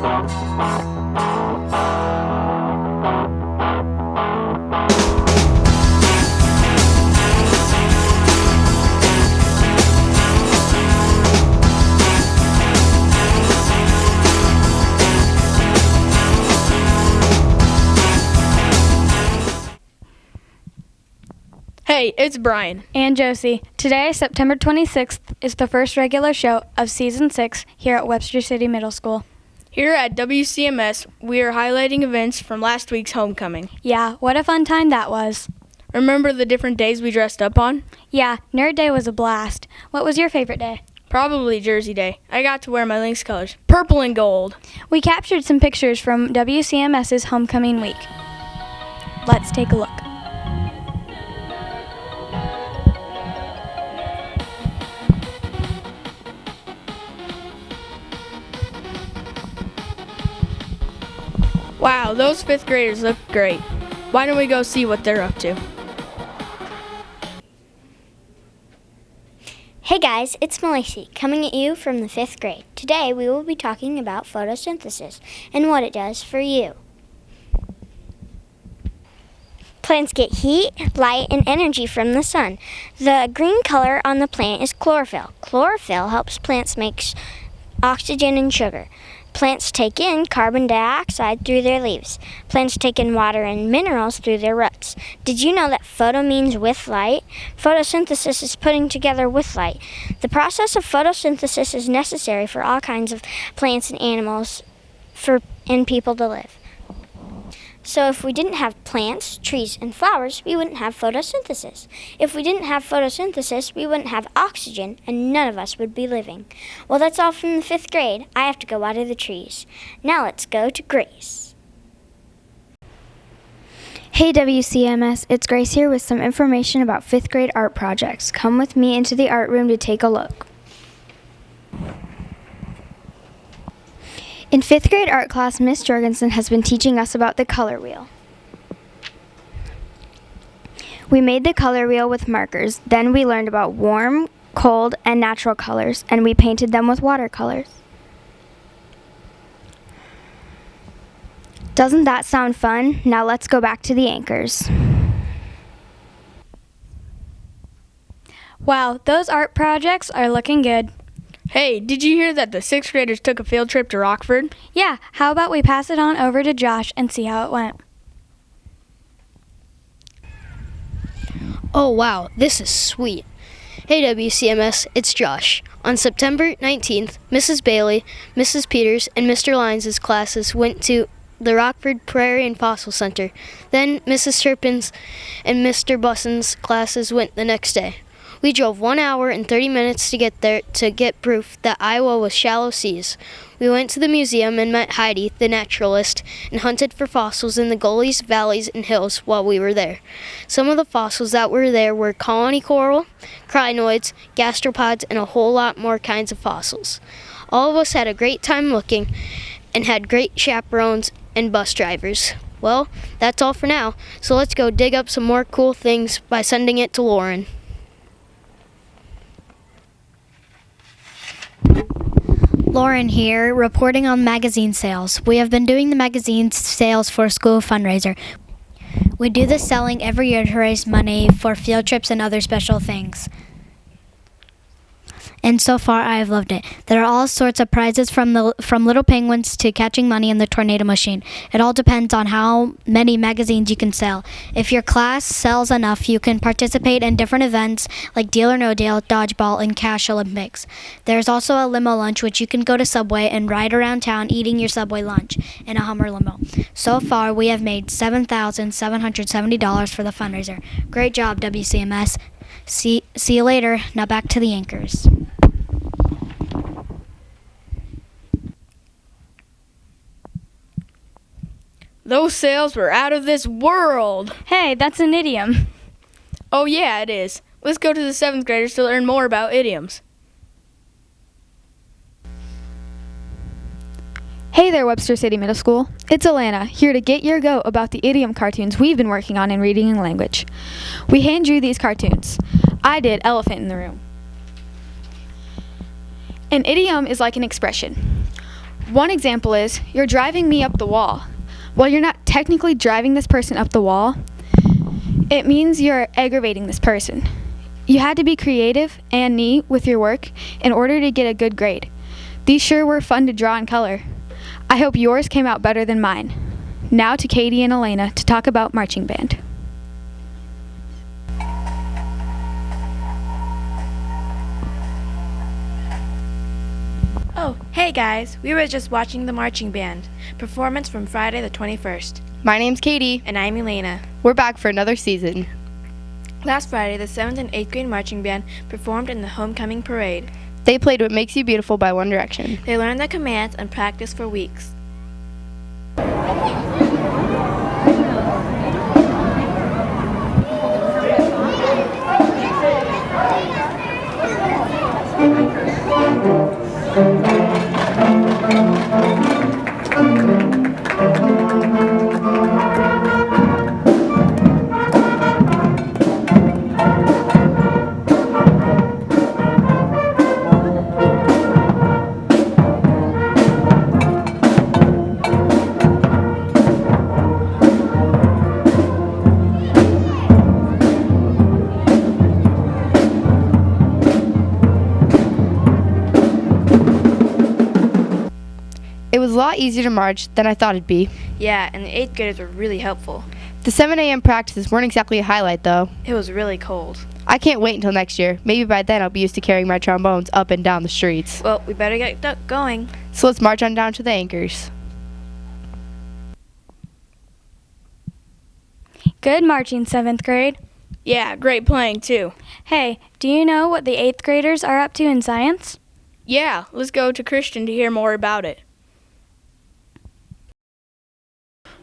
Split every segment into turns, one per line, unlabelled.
Hey, it's Brian.
And Josie. Today, September 26th, is the first regular show of Season 6 here at Webster City Middle School.
Here at WCMS, we are highlighting events from last week's homecoming.
Yeah, what a fun time that was.
Remember the different days we dressed up on?
Yeah, Nerd Day was a blast. What was your favorite day?
Probably Jersey Day. I got to wear my Lynx colors, purple and gold.
We captured some pictures from WCMS's homecoming week. Let's take a look.
Wow, those 5th graders look great. Why don't we go see what they're up to?
Hey guys, it's Malaysi, coming at you from the 5th grade. Today we will be talking about photosynthesis and what it does for you. Plants get heat, light, and energy from the sun. The green color on the plant is chlorophyll. Chlorophyll helps plants make oxygen and sugar. Plants take in carbon dioxide through their leaves. Plants take in water and minerals through their roots. Did you know that photo means with light? Photosynthesis is putting together with light. The process of photosynthesis is necessary for all kinds of plants and animals and people to live. So if we didn't have plants, trees, and flowers, we wouldn't have photosynthesis. If we didn't have photosynthesis, we wouldn't have oxygen, and none of us would be living. Well, that's all from the 5th grade. I have to go water the trees. Now let's go to Grace.
Hey WCMS, it's Grace here with some information about 5th grade art projects. Come with me into the art room to take a look. In 5th grade art class, Miss Jorgensen has been teaching us about the color wheel. We made the color wheel with markers, then we learned about warm, cold, and natural colors, and we painted them with watercolors. Doesn't that sound fun? Now let's go back to the anchors.
Wow, those art projects are looking good.
Hey, did you hear that the 6th graders took a field trip to Rockford?
Yeah, how about we pass it on over to Josh and see how it went?
Oh wow, this is sweet. Hey WCMS, it's Josh. On September 19th, Mrs. Bailey, Mrs. Peters, and Mr. Lyons' classes went to the Rockford Prairie and Fossil Center. Then Mrs. Turpin's and Mr. Busson's classes went the next day. We drove 1 hour and 30 minutes to get there to get proof that Iowa was shallow seas. We went to the museum and met Heidi, the naturalist, and hunted for fossils in the gullies, valleys, and hills while we were there. Some of the fossils that were there were colony coral, crinoids, gastropods, and a whole lot more kinds of fossils. All of us had a great time looking and had great chaperones and bus drivers. Well, that's all for now, so let's go dig up some more cool things by sending it to Lauren.
Lauren here, reporting on magazine sales. We have been doing the magazine sales for a school fundraiser. We do the selling every year to raise money for field trips and other special things. And so far, I have loved it. There are all sorts of prizes from little penguins to catching money in the tornado machine. It all depends on how many magazines you can sell. If your class sells enough, you can participate in different events like Deal or No Deal, Dodgeball, and Cash Olympics. There's also a limo lunch, which you can go to Subway and ride around town eating your Subway lunch in a Hummer limo. So far, we have made $7,770 for the fundraiser. Great job, WCMS. See you later. Now back to the anchors.
Those sales were out of this world.
Hey, that's an idiom.
Oh yeah, it is. Let's go to the 7th graders to learn more about idioms.
Hey there, Webster City Middle School. It's Alana, here to get your go about the idiom cartoons we've been working on in reading and language. We hand drew these cartoons. I did Elephant in the Room. An idiom is like an expression. One example is, you're driving me up the wall. While you're not technically driving this person up the wall, it means you're aggravating this person. You had to be creative and neat with your work in order to get a good grade. These sure were fun to draw and color. I hope yours came out better than mine. Now to Katie and Elena to talk about marching band.
Oh, hey guys, we were just watching the marching band performance from Friday the 21st.
My name's Katie.
And I'm Elena.
We're back for another season.
Last Friday, the 7th and 8th grade marching band performed in the homecoming parade.
They played What Makes You Beautiful by One Direction.
They learned the commands and practiced for weeks.
It was a lot easier to march than I thought it'd be.
Yeah, and the 8th graders were really helpful.
The 7 a.m. practices weren't exactly a highlight, though.
It was really cold.
I can't wait until next year. Maybe by then I'll be used to carrying my trombones up and down the streets.
Well, we better get going.
So let's march on down to the anchors.
Good marching, 7th grade.
Yeah, great playing too.
Hey, do you know what the 8th graders are up to in science?
Yeah, let's go to Christian to hear more about it.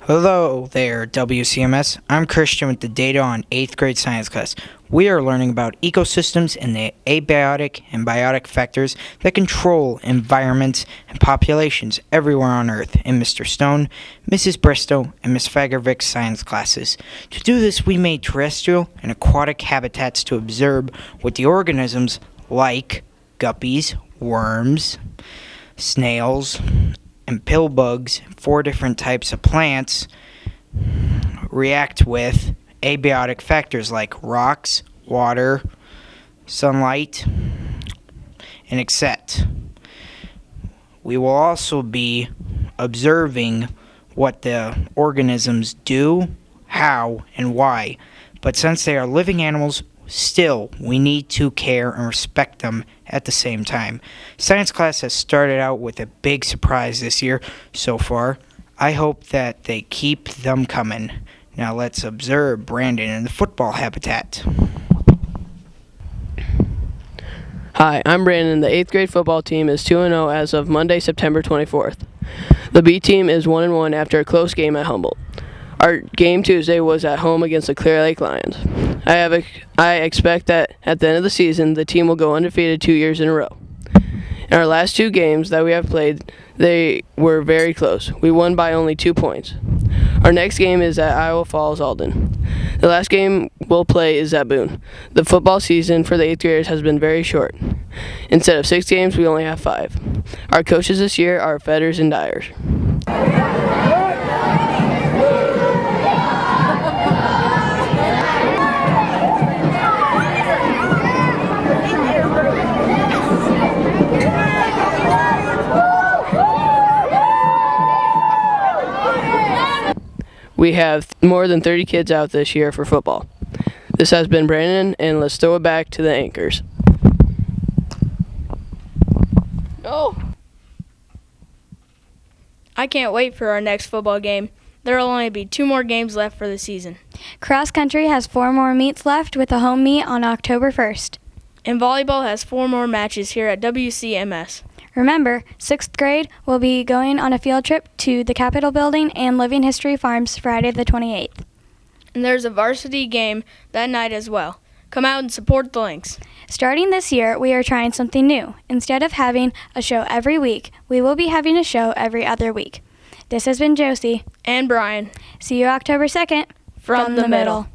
Hello there, WCMS. I'm Christian with the data on 8th grade science class. We are learning about ecosystems and the abiotic and biotic factors that control environments and populations everywhere on Earth in Mr. Stone, Mrs. Bristow, and Miss Fagervik's science classes. To do this, we made terrestrial and aquatic habitats to observe what the organisms like guppies, worms, snails, and pill bugs, 4 different types of plants, react with abiotic factors like rocks, water, sunlight, and etc. We will also be observing what the organisms do, how, and why. But since they are living animals, still, we need to care and respect them at the same time. Science class has started out with a big surprise this year so far. I hope that they keep them coming. Now let's observe Brandon in the football habitat.
Hi, I'm Brandon. The 8th grade football team is 2-0 as of Monday, September 24th. The B team is 1-1 after a close game at Humboldt. Our game Tuesday was at home against the Clear Lake Lions. I expect that at the end of the season, the team will go undefeated 2 years in a row. In our last 2 games that we have played, they were very close. We won by only 2 points. Our next game is at Iowa Falls, Alden. The last game we'll play is at Boone. The football season for the 8th graders has been very short. Instead of 6 games, we only have 5. Our coaches this year are Fetters and Dyers. We have more than 30 kids out this year for football. This has been Brandon, and let's throw it back to the anchors.
Oh! I can't wait for our next football game. There will only be 2 more games left for the season.
Cross country has 4 more meets left with a home meet on October 1st.
And volleyball has 4 more matches here at WCMS.
Remember, 6th grade will be going on a field trip to the Capitol Building and Living History Farms Friday the 28th.
And there's a varsity game that night as well. Come out and support the Lynx.
Starting this year, we are trying something new. Instead of having a show every week, we will be having a show every other week. This has been Josie.
And Brian.
See you October 2nd.
From the middle.